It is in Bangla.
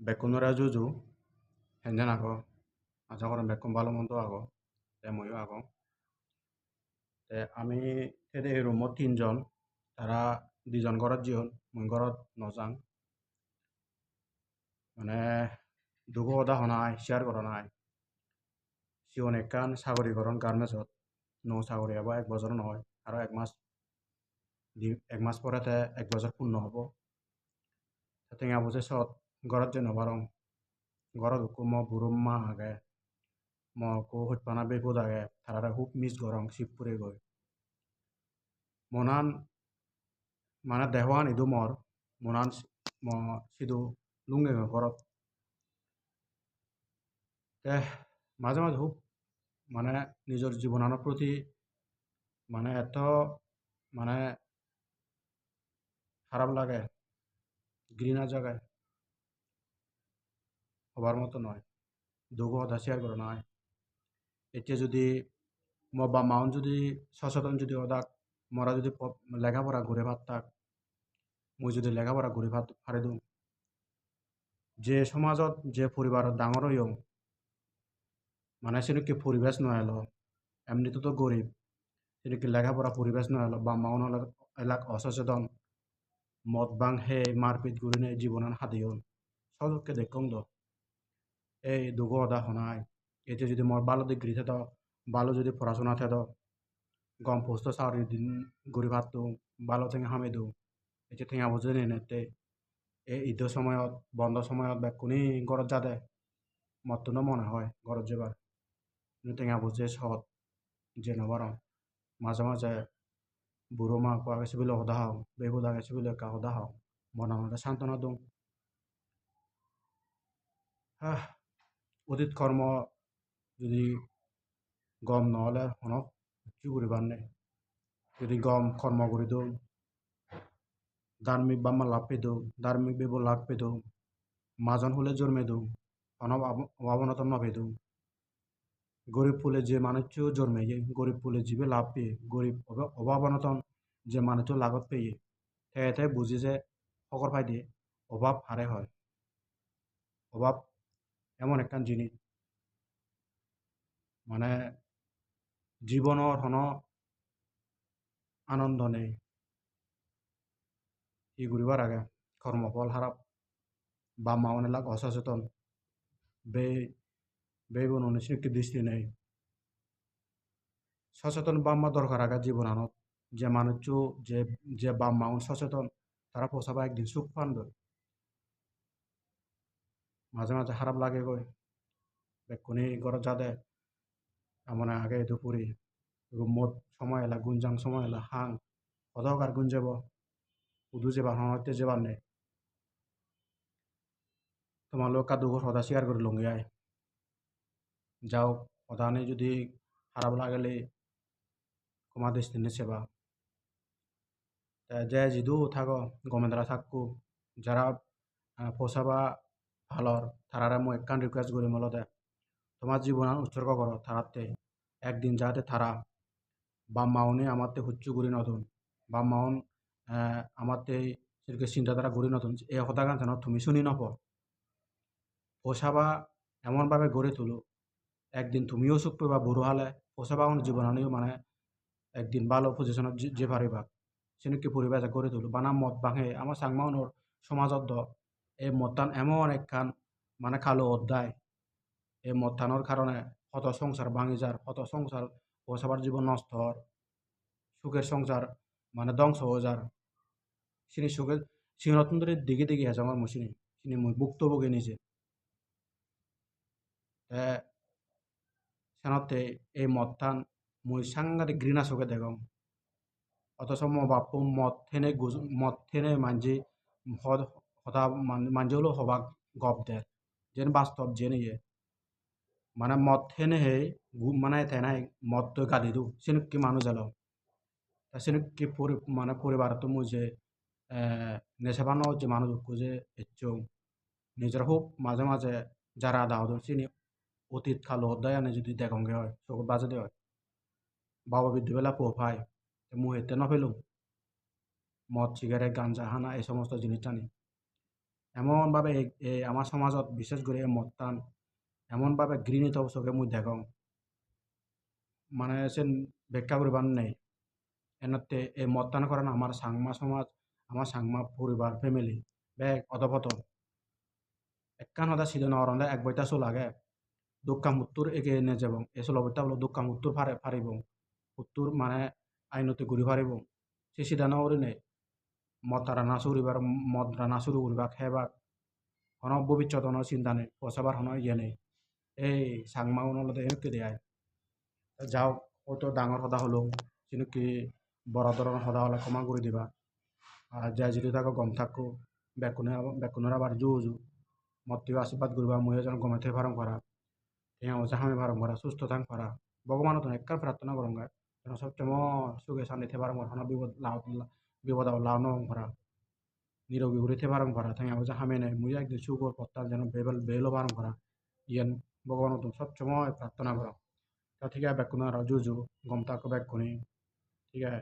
বেকুনরা জুজু হেনজেন আগো আশা করেন বেকুন ভালো মন্দ আগো তে মইও আগো তে আমি তেদে এই রুমত তিনজন তারা দুজন ঘরত জিয়ন মই ঘরত নজাং মানে দুগো ওদা হনাই শেয়ার করা নাই সিওন একখান চাকরি করন গার্মেন্টসত চাকরি হব 1 বছর নহয় আর এক মাস পরে তে 1 বছর পূর্ণ হব টেঙা বুঝে সত ঘরত যে নবারং ঘরত উকু ম বুড়ো মা আগে মকো হইপানা বেপুদ আগে তারা খুব মিস গরং শিবপুরে গই মনান মানে দেহৱান ইদু মনান সিদু লুঙ্গে ঘরত তে মাঝে মাঝে খুব মানে নিজের জীবনের প্রতি মানে এত মানে খারাপ লাগে ঘৃণা জায়গায় হবার মতো নয় দুগো কথা শেয়ার করে নয় এতিয়া যদি বা মাউন যদি সচেতন যদি ওদাক মরা যদি লেখাপড়া ঘুরে ভাত থাক মই যদি লেখাপড়া ঘুরে ভাত হারে দিওঁ যে সমাজত যে পরিবারত ডাঙর হইও মানে সেনুকি পরিবেশ নয় এমনিতে তো গরিব সেনুকি লেখাপড়া পরিবেশ নয় বা মাউন এলাক অসচেতন মদ বাং হে মারপিট গুরিনে জীবন হাদিয়ন সবকে দেখুন তো এই দুগো অদা হনাই এতে যদি মোর ভালো ডিগ্রি থেত ভালো যদি পড়াশোনা থেত গম পোস্ত চাকরি দিন গড়ি ভাত ভালো থেকে হামে দিওঁ এতে ঠেঙা বুঝে নেতে এই ঈদের সময়ত বন্ধ সময়ত বেকুনি ঘরত যাদে মতনো মনে হয় ঘরত যাবার কিন্তু টেঙা বুঝে সৎ যে নবার মাঝে মাঝে বুড়ো মা কোয়া গেছে বলে হদা হাও বেহুদা গেছে বলে কা হদা হাও মনে মনে সান্ত্বনা দিওঁ অতীত কর্ম যদি গম নহ'লে শুনক কি কৰিবাৰ নে যদি গম কর্ম করে দিওঁ ধার্মিক বাম্মা লাভ পেতো ধার্মিক বেবো লাভ পেতো মাজন হলে জন্মে দিওঁ অভাবনতন নভেদো গরিব ফুলে যে মানুষ জন্মে গরিব ফুলে জীবে লাভ পেয়ে গরিব অভাবনতন যে মানুষ লাগত পেয়ে ঠেয়ে বুঝি যে সকর ফাই দিয়ে অভাব হারে হয় অভাব এমন একখান জিনিস মানে জীবনের হন আনন্দ নেই ই ঘুরিবার আগে কর্মফল হারাপ বা মাওনেলাক অসচেতন বে বেবন অনুষ্ঠিত দৃষ্টি নেই সচেতন বাম্মা দরকার আগে জীবন আনত যে মানুষ যে যে বাম্মা সচেতন তারা পোষাবা একদিন সুখ পান মাঝে মাঝে খারাপ লাগে গই বেকুনি ঘর যাদে এমন আগে দুপুরি রুমত সময় এলা গুঞ্জাং সময় এলা হাং অদকার গুঞ্জেব উদু যেবার হতে যেবার নেই তোমার লোক কাদু সদা শেয়ার করে লঙ্গিয়ায় যাও অদানে যদি খারাপ লাগলে কমা দৃষ্টি সেবা যে যিদু থাকো গমেন্দ্রা থাকু যারা পোষাবা ভালর তারারে মই একখান রিকোয়েস্ট করি মলতে তোমার জীবন উৎসর্গ করো তারাতে একদিন যাতে তারা বা মাউনে আমাতে হুচ্চু ঘুরি নতুন বা মাউন আমাতে সেদিকে চিন্তাধারা ঘুরি নতুন এই হতাগান যেন তুমি শুনি নপ পোষাবা এমনভাবে গড়ে তুলো একদিন তুমিও সুখ পাবা বুড়ো হালে পোষাবা জীবন মানে একদিন ভালো পজিশনত যে পারিবা সেনুকি পরিবেশ গড়ে তুলো বানা মদ ভাঙে আমার সাংমাউনের সমাজত এই মদটান এমন একখান মানে কালো অধ্যায় এই মদটানোর কারণে কত সংসার ভাঙি যার কত সংসার সবার জীবন নষ্ট হওয়ার সুখের সংসার মানে ধ্বংস হয়ে যার সিনি সুখের সিংহরত্নদের দিকে দিকে আছে আমার মুসিনি সিনি মুই ভুক্তভোগী নিজে সেনতে এই মদটান মুই সাংঘাতিক ঘৃণা চোখে দেখম অথচ মো বাপু মদ থেনে মানজি হতা মানজি হলো হবাক গপ দেয় যেন বাস্তব জেনে মানে মদ থেনে হে মানে তেনাই মদ তো গালি দু সিনুক কি মানুষ এলো তা সিনুক কি মানে পরিবার তো মুঝে নেশাবানো যে মানুষ খুঁজে এচ্ছো নিজের হোক মাঝে মাঝে যারা দাও চিনি অতীত খালো অধ্যায় আনে যদি দেখঙ্গে হয় চকুর বাজে হয় বাবা বিদ্যুবেলা পোফায় মুই হেতে নফেলুম মদ সিগারেট গাঞ্জা হানা এই সমস্ত জিনিস জানি এমনভাবে আমার সমাজত বিশেষ করে এই মদটান এমনভাবে ঘৃণিত চোখে মুই দেখং মানে সেন ব্যাখ্যা করিবার নেই এনতে এই মদটান করেন আমার সাংমা সমাজ আমার সাংমা পরিবার ফ্যামিলি বেগ অধপতন একখান হদা সিজন অরন্দে এক বইতা চুল আগে দুঃখা মুত্তুর এগে নে যাব এসল বইতা হলো দুঃখা মুত্তুর ফারিব উত্তর মানে আইনতে ঘুরি ফারিব সে সিদানো ওরে নেই মদ রানা চুরিবার মদ রানা চুরি করিবা খেবা হন ভবিষ্যৎ হন চিন্তা নেই পচাবার হন ইয়ে নেই এই সাংমা উনলতে এনেকে দেয় যাও হয়তো ডাঙর সদা হলো চিনুকি বড় ধরনের সদা হলে ক্ষমা করে দিবা আর যাই যদি থাকো গম থাকো বেকুনের আবার জু জু মত্তিও আশীর্বাদ করবা মহিলা যেন গমেতে ফারম করা টিয়া ওজা হামে ফারম করা সুস্থ থাং করা ভগবানও তো একবার প্রার্থনা করঙ্গা যেন সবসময় সুখে শান্তিতে ফারম করা না বিপদ লাও নং করা নিরোগী ঘুরিতে ফারম করা টিয়া ওজা হামে নেই মুই একদিন সুখর পত্তাল যেন বেলো ফারম করা ইয়ান ভগবানও তো সবসময় প্রার্থনা করা তা ঠিক আছে বেকুনার জু জু গম থাকো বেকুনি ঠিক আছে